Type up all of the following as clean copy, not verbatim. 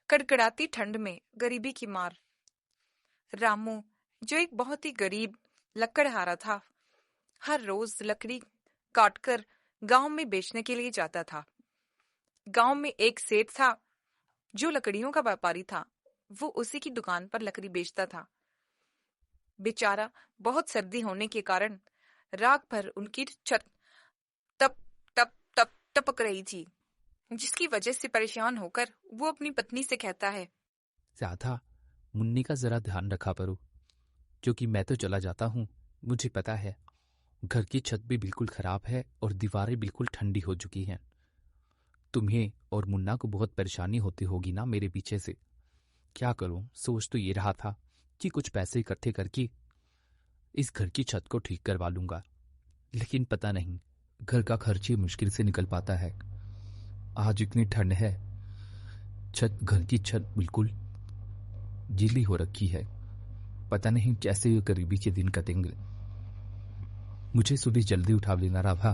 कड़कड़ाती ठंड में गरीबी की मार। रामू, जो एक बहुत ही गरीब लकड़हारा था, हर रोज लकड़ी काटकर गांव में बेचने के लिए जाता था। गांव में एक सेठ था जो लकड़ियों का व्यापारी था। वो उसी की दुकान पर लकड़ी बेचता था। बेचारा बहुत सर्दी होने के कारण रात भर उनकी छत तप तप तप टपक रही थी, जिसकी वजह से परेशान होकर वो अपनी पत्नी से कहता है, राधा, मुन्नी का जरा ध्यान रखा करो, क्योंकि मैं तो चला जाता हूँ। मुझे पता है घर की छत भी बिल्कुल खराब है और दीवारें बिल्कुल ठंडी हो चुकी हैं। तुम्हें और मुन्ना को बहुत परेशानी होती होगी ना मेरे पीछे से। क्या करूं, सोच तो ये रहा था कि कुछ पैसे इकट्ठे करके इस घर की छत को ठीक करवा लूंगा, लेकिन पता नहीं घर का खर्च ही मुश्किल से निकल पाता है। आज इतनी ठंड है, घर की छत बिल्कुल गीली हो रखी है। पता नहीं कैसे ये गरीबी के दिन कटेंगे। मुझे सुबह जल्दी उठा लेना राधा।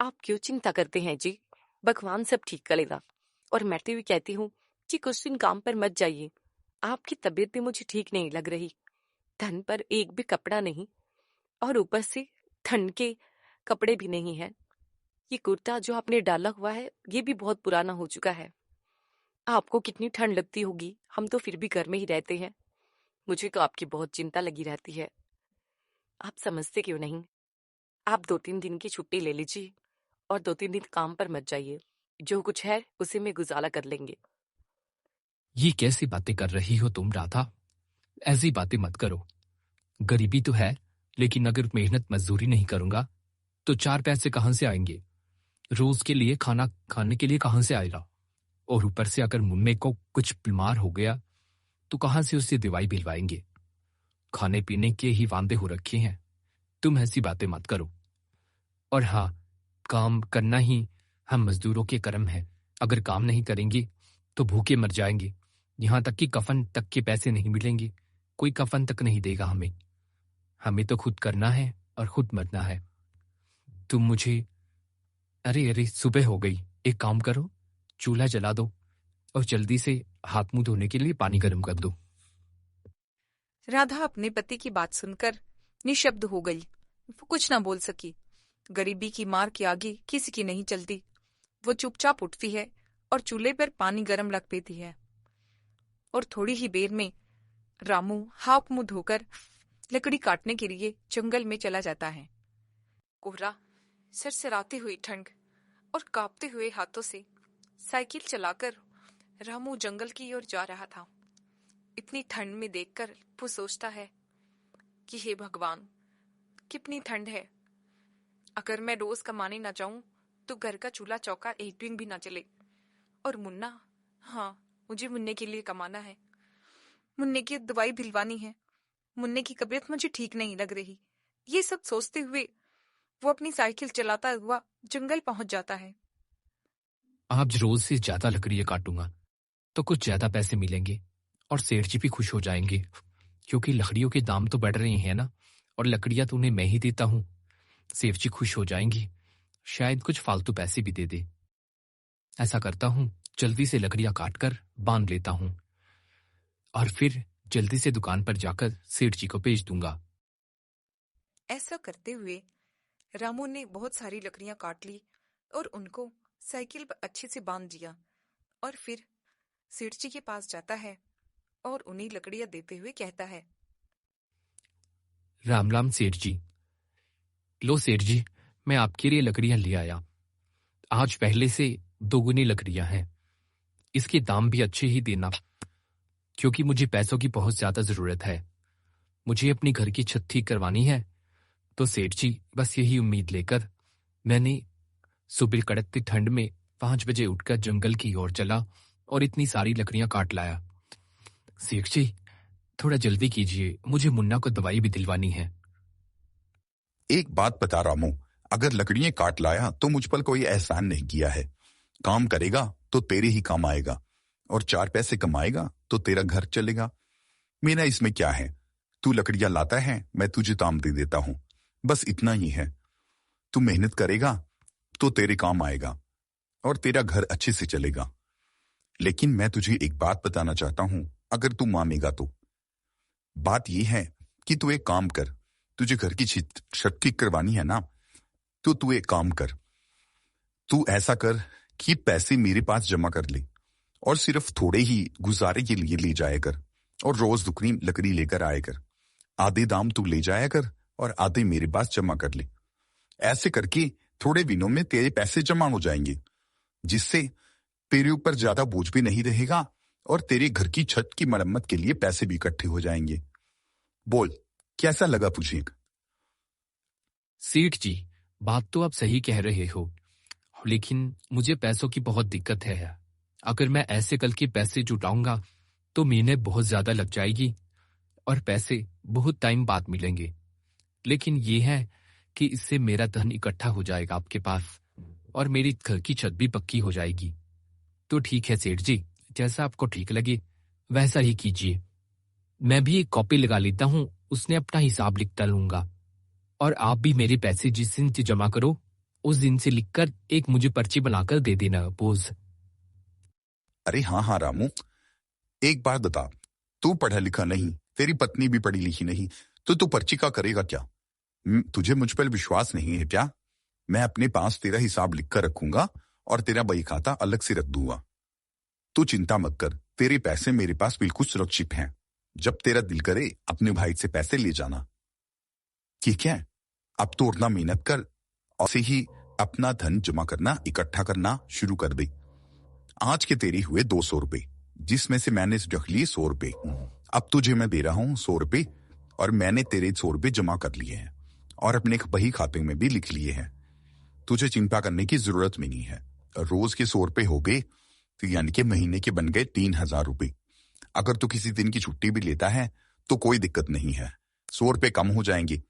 आप क्यों चिंता करते हैं जी? भगवान सब ठीक करेगा। और मैं तो भी कहती हूँ कि कुछ दिन काम पर मत जाइए। आपकी तबीयत भी मुझे ठीक नहीं लग रही। धन पर एक भी कपड़ा नहीं, और ऊपर से ठंड के कपड़े भी नहीं है। ये कुर्ता जो आपने डाला हुआ है ये भी बहुत पुराना हो चुका है। आपको कितनी ठंड लगती होगी, हम तो फिर भी घर में ही रहते हैं। मुझे तो आपकी बहुत चिंता लगी रहती है। आप समझते क्यों नहीं? आप 2-3 दिन की छुट्टी ले लीजिए और 2-3 दिन काम पर मत जाइए। जो कुछ है उसे में गुजारा कर लेंगे। ये कैसी बातें कर रही हो तुम राधा? ऐसी बातें मत करो। गरीबी तो है, लेकिन अगर मेहनत मजदूरी नहीं करूंगा तो 4 पैसे कहां से आएंगे? रोज के लिए खाना खाने के लिए कहां से आएगा? और ऊपर से अगर मुन्ने को कुछ बीमार हो गया तो कहां से उससे दवाई भिलवाएंगे? खाने पीने के ही वांदे हो रखे हैं। तुम ऐसी बातें मत करो। और हाँ, काम करना ही हम मजदूरों के कर्म है। अगर काम नहीं करेंगे तो भूखे मर जाएंगे। यहां तक कि कफन तक के पैसे नहीं मिलेंगे। कोई कफन तक नहीं देगा हमें। हमें तो खुद करना है और खुद मरना है। तुम मुझे अरे अरे, सुबह हो गई। एक काम करो, चूल्हा जला दो और जल्दी से हाथ मुंह धोने के लिए पानी गर्म कर दो। राधा अपने पति की बात सुनकर निशब्द हो गई। वो कुछ ना बोल सकी। गरीबी की मार के आगे किसी की नहीं चलती। वो चुपचाप उठती है और चूल्हे पर पानी गर्म रख देती है। और थोड़ी ही देर में रामू हाथ मुंह धोकर लकड़ी काटने के लिए जंगल में चला जाता है। कोहरा, सरसराती हुई ठंड और कांपते हुए हाथों से साइकिल चलाकर रामू जंगल की ओर जा रहा था। इतनी ठंड में देखकर वो सोचता है कि हे भगवान, कितनी ठंड है। अगर मैं रोज कमाने ना जाऊं तो घर का चूल्हा चौका एक दिन भी ना चले। और मुन्ना, हाँ, मुझे मुन्ने के लिए कमाना है। मुन्ने की दवाई भिलवानी है। मुन्ने की तबीयत मुझे ठीक नहीं लग रही। ये सब सोचते हुए वो अपनी साइकिल चलाता हुआ जंगल पहुंच जाता है। आज रोज से ज्यादा लकड़ियां काटूंगा तो कुछ ज्यादा पैसे मिलेंगे और सेठ जी भी खुश हो जाएंगे, क्योंकि लकड़ियों के दाम तो बढ़ रहे हैं ना, और लकड़ियां तो उन्हें मैं ही देता हूँ। सेठ जी खुश हो जाएंगी, शायद कुछ फालतू पैसे भी दे दे। ऐसा करता हूँ, जल्दी से लकड़ियां काटकर बांध लेता हूँ और फिर जल्दी से दुकान पर जाकर सेठ जी को भेज दूंगा। ऐसा करते हुए रामू ने बहुत सारी लकड़ियां काट ली और उनको साइकिल पर अच्छे से बांध दिया। और फिर सेठ जी के पास जाता है और उन्हें लकड़ियां देते हुए कहता है, राम राम सेठ जी। लो सेठ जी, मैं आपके लिए लकड़ियां ले आया। आज पहले से 2 गुनी लकड़ियां हैं। इसके दाम भी अच्छे ही देना, क्योंकि मुझे पैसों की बहुत ज्यादा जरूरत है। मुझे अपनी घर की छत ठीक करवानी है। तो सेठ जी, बस यही उम्मीद लेकर मैंने सुबह कड़कती ठंड में 5 बजे उठकर जंगल की ओर चला और इतनी सारी लकड़ियां काट लाया। सेठ जी, थोड़ा जल्दी कीजिए, मुझे मुन्ना को दवाई भी दिलवानी है। एक बात बता रामू, अगर लकड़ियां काट लाया तो मुझ पर कोई एहसान नहीं किया है। काम करेगा तो तेरे ही काम आएगा, और 4 पैसे कमाएगा तो तेरा घर चलेगा। मेरा इसमें क्या है? तू लकड़ियां लाता है, मैं तुझे दाम दे देता हूं। बस इतना ही है। तू मेहनत करेगा तो तेरे काम आएगा। और तेरा घर अच्छे से चलेगा। लेकिन मैं तुझे एक बात बताना चाहता हूं, अगर तू मानेगा तो। बात यह है कि तू एक काम कर, तुझे घर की छत ठीक करवानी है ना, तो तू एक काम कर, तू ऐसा कर कि पैसे मेरे पास जमा कर ले और सिर्फ थोड़े ही गुजारे के लिए ले जाया कर, और रोज दुकनी लकड़ी लेकर आया कर। आधे दाम तू ले जाया कर और आधे मेरे पास जमा कर ले। ऐसे करके थोड़े दिनों में तेरे पैसे जमा हो जाएंगे, जिससे तेरे ऊपर ज्यादा बोझ भी नहीं रहेगा और तेरे घर की छत की मरम्मत के लिए पैसे भी इकट्ठे हो जाएंगे। बोल, कैसा लगा तुझे? सेठ जी, बात तो आप सही कह रहे हो, लेकिन मुझे पैसों की बहुत दिक्कत है। अगर मैं ऐसे कल के पैसे जुटाऊंगा तो मेहनत बहुत ज्यादा लग जाएगी और पैसे बहुत टाइम बाद मिलेंगे। लेकिन ये है कि इससे मेरा धन इकट्ठा हो जाएगा आपके पास और मेरी घर की छत भी पक्की हो जाएगी। तो ठीक है सेठ जी, जैसा आपको ठीक लगे वैसा ही कीजिए। मैं भी एक कॉपी लगा लेता हूँ, उसने अपना हिसाब लिखता लूंगा, और आप भी मेरे पैसे जिस दिन से जमा करो उस दिन से लिखकर एक मुझे पर्ची बनाकर दे देना बोझ। अरे हाँ हाँ रामू, एक बात बता, तू पढ़ा लिखा नहीं, तेरी पत्नी भी पढ़ी लिखी नहीं, तो तू पर्ची का करेगा क्या? तुझे मुझ पर विश्वास नहीं है क्या? मैं अपने पास तेरा हिसाब लिख कर रखूंगा और तेरा बही खाता अलग से रख दूंगा। तू चिंता मत कर, तेरे पैसे मेरे पास बिल्कुल सुरक्षित हैं। जब तेरा दिल करे अपने भाई से पैसे ले जाना। ठीक है, अब तो उतना मेहनत कर और से ही अपना धन जमा करना, इकट्ठा करना शुरू कर दे। आज के तेरे हुए 200 रुपए, जिसमें से मैंने रख लिए 100 रुपए। अब तुझे मैं दे रहा हूं 100 रुपए, और मैंने तेरे 100 रुपए जमा कर लिए हैं और अपने बही खाते में भी लिख लिए हैं। तुझे चिंता करने की जरूरत भी नहीं है। रोज के 100 रुपए हो गए तो यानी कि महीने के बन गए 3000 रुपए। अगर तू किसी दिन की छुट्टी भी लेता है तो कोई दिक्कत नहीं है, 100 रुपए कम हो जाएंगे।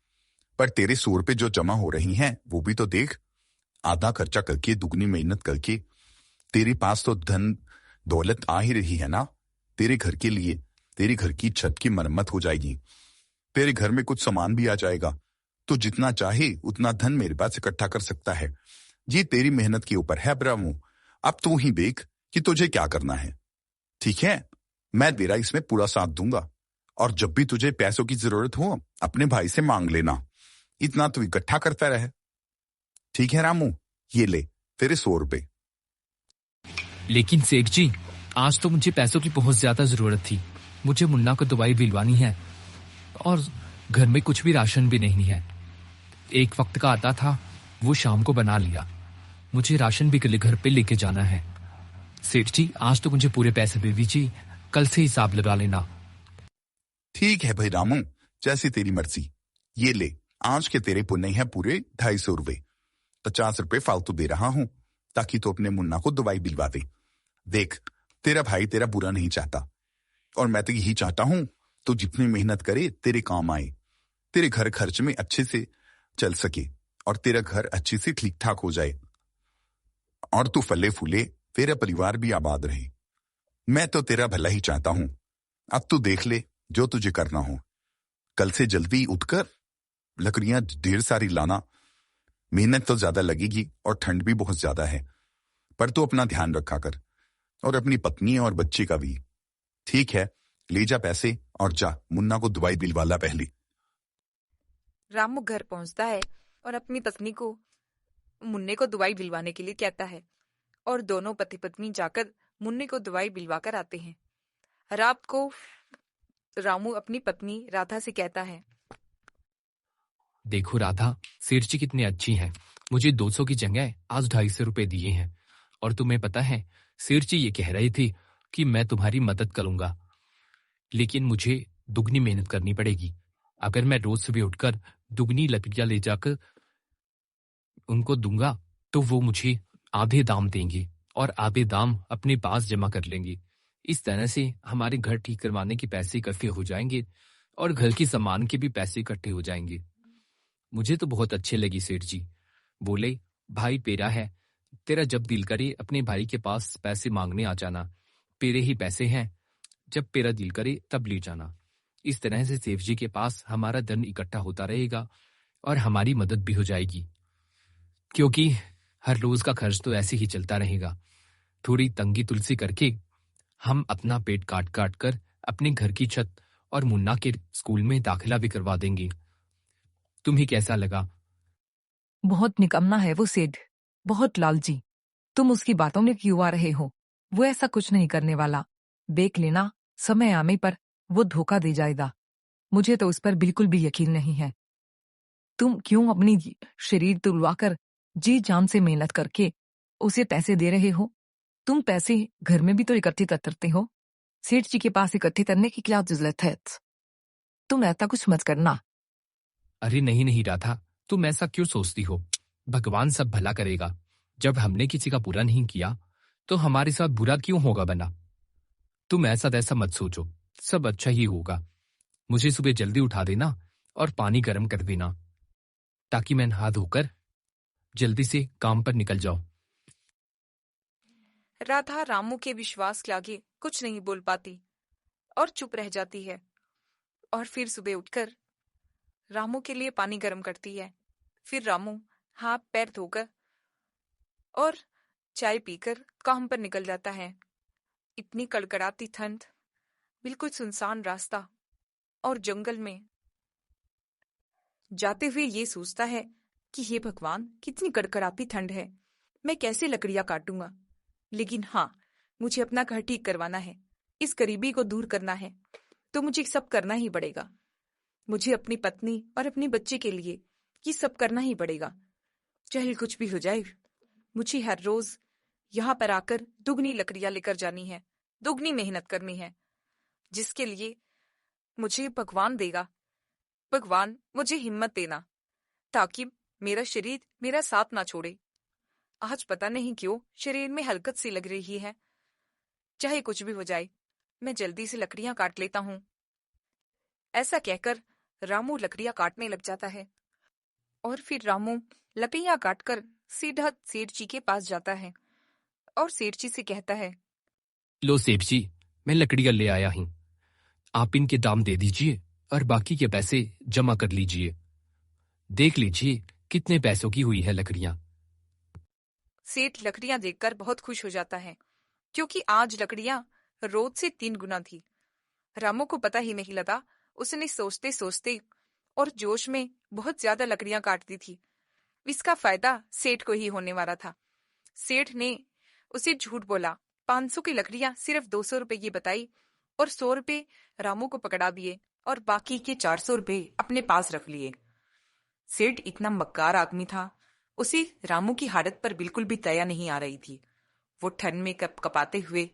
पर तेरे 100 रुपए जो जमा हो रही हैं वो भी तो देख। आधा खर्चा करके, दुगनी मेहनत करके तेरे पास तो धन दौलत आ ही रही है ना। तेरे घर के लिए तेरे घर की छत की मरम्मत हो जाएगी, तेरे घर में कुछ सामान भी आ जाएगा। तो जितना चाहे उतना धन मेरे पास इकट्ठा कर सकता है। ये तेरी मेहनत के ऊपर है ब्राह्मू। अब तू ही देख कि तुझे क्या करना है। ठीक है, मैं तेरा इसमें पूरा साथ दूंगा, और जब भी तुझे पैसों की जरूरत हो अपने भाई से मांग लेना। इतना तू इकट्ठा करता रहे। ठीक है रामू, ये ले तेरे 100 रुपए। लेकिन सेठ जी, आज तो मुझे पैसों की बहुत ज्यादा जरूरत थी। मुझे मुन्ना को दवाई दिलवानी है और घर में कुछ भी राशन भी नहीं है। एक वक्त का आता था, वो शाम को बना लिया। मुझे राशन भी घर पे लेके जाना है। सेठ जी, आज तो मुझे पूरे पैसे दे दीजिए, कल से हिसाब लगा लेना। ठीक है भाई रामू, जैसी तेरी मर्जी। ये ले, आज के तेरे पुण्य है पूरे 250 रुपए। 50 रुपए फालतू दे रहा हूं ताकि तू अपने मुन्ना को दवाई दिलवा दे। देख, तेरा भाई तेरा बुरा नहीं चाहता, और मैं तो यही चाहता हूं तू जितनी मेहनत करे तेरे काम आए, तेरे घर खर्च में अच्छे से चल सके और तेरा घर अच्छे से ठीक ठाक हो जाए, और तू फले फूले, तेरा परिवार भी आबाद रहे। मैं तो तेरा भला ही चाहता हूं। अब तू देख ले जो तुझे करना हो। कल से जल्दी उठकर लकड़ियां ढेर सारी लाना। मेहनत तो ज्यादा लगेगी और ठंड भी बहुत ज्यादा है, पर तू अपना ध्यान रखा कर, और अपनी पत्नी और बच्चे का भी। ठीक है, ले जा पैसे और जा मुन्ना को दवाई दिलवा ला पहले। रामू घर पहुंचता है और अपनी पत्नी को मुन्ने को दवाई दिलवाने के लिए कहता है, और दोनों पति पत्नी जाकर मुन्ने को दवाई दिलवा कर आते हैं। रात को रामू अपनी पत्नी राधा से कहता है, देखो राधा, सेठ जी कितनी अच्छी हैं। मुझे 200 की जगह आज 250 रुपए दिए हैं, और तुम्हें पता है सेठ जी ये कह रहे थे कि मैं तुम्हारी मदद करूंगा, लेकिन मुझे दुगनी मेहनत करनी पड़ेगी। अगर मैं रोज सुबह उठकर दुगनी लकड़ियां ले जाकर उनको दूंगा तो वो मुझे आधे दाम देंगे और आधे दाम अपने पास जमा कर लेंगे। इस तरह से हमारे घर ठीक करवाने के पैसे इकट्ठे हो जाएंगे और घर की सामान के भी पैसे इकट्ठे हो जाएंगे। मुझे तो बहुत अच्छे लगी सेठ जी। बोले, भाई पेरा है, तेरा जब दिल करे अपने भाई के पास पैसे मांगने आ जाना, पेरे ही पैसे हैं, जब तेरा दिल करे तब ले जाना। इस तरह से सेठ जी के पास हमारा धन इकट्ठा होता रहेगा और हमारी मदद भी हो जाएगी, क्योंकि हर रोज का खर्च तो ऐसे ही चलता रहेगा। थोड़ी तंगी तुलसी करके हम अपना पेट काट काट कर अपने घर की छत और मुन्ना के स्कूल में दाखिला भी करवा देंगे। तुम्हें कैसा लगा? बहुत निकम्मा है वो सेठ, बहुत लालची। तुम उसकी बातों में क्यों आ रहे हो? वो ऐसा कुछ नहीं करने वाला। देख लेना, समय आने पर वो धोखा दे जाएगा। मुझे तो उस पर बिल्कुल भी यकीन नहीं है। तुम क्यों अपनी शरीर तुलवाकर जी जान से मेहनत करके उसे पैसे दे रहे हो? तुम पैसे घर में भी तो इकट्ठे करते हो। सेठ जी के पास इकट्ठे करने की क्या जरूरत है? तुम ऐसा कुछ मत करना। अरे नहीं नहीं राधा, तुम ऐसा क्यों सोचती हो? भगवान सब भला करेगा। जब हमने किसी का बुरा नहीं किया तो हमारे साथ बुरा क्यों होगा बना? तुम ऐसा तैसा मत सोचो, सब अच्छा ही होगा। मुझे सुबह जल्दी उठा देना और पानी गर्म कर देना ताकि मैं नहा धोकर जल्दी से काम पर निकल जाऊं। राधा रामू के विश्वास के आगे कुछ नहीं बोल पाती और चुप रह जाती है। और फिर सुबह उठकर रामू के लिए पानी गर्म करती है। फिर रामू हाथ पैर धोकर और चाय पीकर काम पर निकल जाता है। इतनी कड़कड़ाती ठंड, बिल्कुल सुनसान रास्ता और जंगल में जाते हुए ये सोचता है कि हे भगवान, कितनी कड़कड़ाती ठंड है, मैं कैसे लकड़ियां काटूंगा। लेकिन हाँ, मुझे अपना घर ठीक करवाना है, इस गरीबी को दूर करना है, तो मुझे सब करना ही पड़ेगा। मुझे अपनी पत्नी और अपने बच्चे के लिए ये सब करना ही पड़ेगा, चाहे कुछ भी हो जाए। मुझे हर रोज यहाँ पर आकर दुगनी लकड़ियां लेकर जानी है, दुगनी मेहनत करनी है, जिसके लिए मुझे भगवान देगा। भगवान मुझे हिम्मत देना ताकि मेरा शरीर मेरा साथ ना छोड़े। आज पता नहीं क्यों शरीर में हलकत सी लग रही है। चाहे कुछ भी हो जाए, मैं जल्दी से लकड़ियां काट लेता हूं। ऐसा कहकर रामू लकड़ियां काटने लग जाता है। और फिर रामू लकड़ियां काटकर सीधा सेठ जी के पास जाता है और सेठ जी से कहता है, लो सेठ जी, मैं लकड़ियां ले आया हूं। आप इनके दाम दे दीजिए और बाकी के पैसे जमा कर लीजिए। देख लीजिए कितने पैसों की हुई है लकड़ियां। सेठ लकड़ियां देखकर बहुत खुश हो जाता है, क्योंकि आज लकड़ियां रोज से 3 गुना थी। रामू को पता ही नहीं लगा, उसने सोचते सोचते और जोश में बहुत ज्यादा लकड़ियां काट दी थी। इसका फायदा सेठ को ही होने वाला था। सेठ ने उसे झूठ बोला, 500 की लकड़ियां सिर्फ 200 रुपए की बताई और 100 रुपए रामू को पकड़ा दिए और बाकी के 400 रुपए अपने पास रख लिए। सेठ इतना मक्कार आदमी था, उसे रामू की हालत पर बिल्कुल भी दया नहीं आ रही थी। वो ठंड में कप कपाते हुए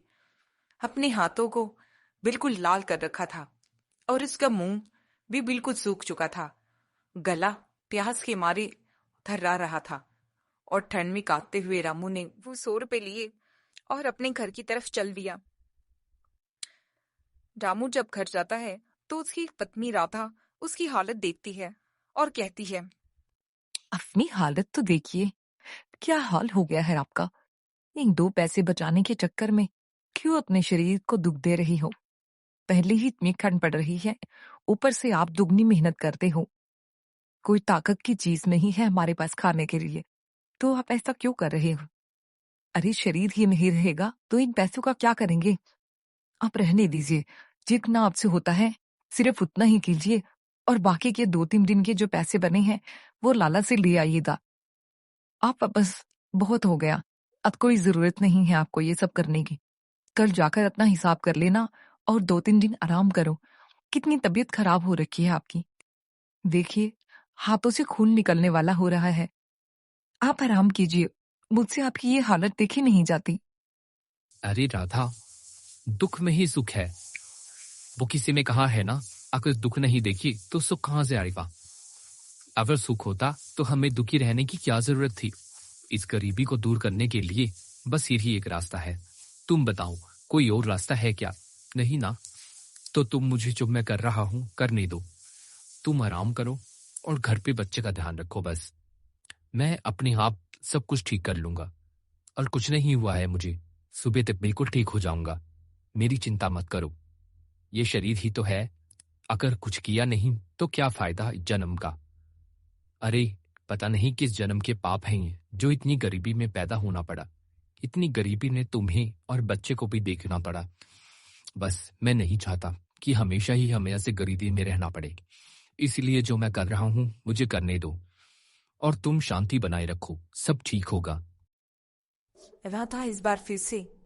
अपने हाथों को बिल्कुल लाल कर रखा था और उसका मुंह भी बिल्कुल सूख चुका था। गला प्यास के मारे थर्रा रहा था और ठंड में कांपते हुए रामू ने वो 100 रुपए लिए और अपने घर की तरफ चल दिया। रामू जब घर जाता है तो उसकी पत्नी राधा उसकी हालत देखती है और कहती है, अपनी हालत तो देखिए, क्या हाल हो गया है आपका। इन 2 पैसे बचाने के चक्कर में क्यों अपने शरीर को दुख दे रही हो? पहले ही इतनी ठंड पड़ रही है, ऊपर से आप दुगनी मेहनत करते हो। कोई ताकत की चीज नहीं है हमारे पास खाने के लिए, तो आप ऐसा क्यों कर रहे हो? अरे शरीर ही नहीं रहेगा तो इन पैसों का क्या करेंगे? आप रहने दीजिए, जितना आपसे होता है सिर्फ उतना ही कीजिए और बाकी के 2-3 दिन के जो पैसे बने हैं वो लाला से ले आइएगा। आप बस बहुत हो गया, अब कोई जरूरत नहीं है आपको ये सब करने की। कल जाकर अपना हिसाब कर लेना और 2-3 दिन आराम करो। कितनी तबीयत खराब हो रखी है आपकी। देखिए, हाथों से खून निकलने वाला हो रहा है। आप आराम कीजिए, मुझसे आपकी ये हालत देखी नहीं जाती। अरे राधा, दुख में ही सुख है। वो किसी में कहा है ना, अगर दुख नहीं देखी तो सुख कहां से आएगा। अगर सुख होता तो हमें दुखी रहने की क्या जरूरत थी। इस गरीबी को दूर करने के लिए बस यही एक रास्ता है। तुम बताओ, कोई और रास्ता है क्या? नहीं ना? तो तुम मुझे जो मैं कर रहा हूं करने दो। तुम आराम करो और घर पे बच्चे का ध्यान रखो। बस मैं अपने आप सब कुछ ठीक कर लूंगा और कुछ नहीं हुआ है मुझे। सुबह तक बिल्कुल ठीक हो जाऊंगा। मेरी चिंता मत करो। ये शरीर ही तो है, अगर कुछ किया नहीं तो क्या फायदा जन्म का। अरे पता नहीं किस जन्म के पाप हैं ये, जो इतनी गरीबी में पैदा होना पड़ा। इतनी गरीबी ने तुम्हें और बच्चे को भी देखना पड़ा। बस मैं नहीं चाहता कि हमेशा ही हमें ऐसे गरीबी में रहना पड़े। इसलिए जो मैं कर रहा हूं मुझे करने दो, और तुम शांति बनाए रखो, सब ठीक होगा। राधा इस बार फिर से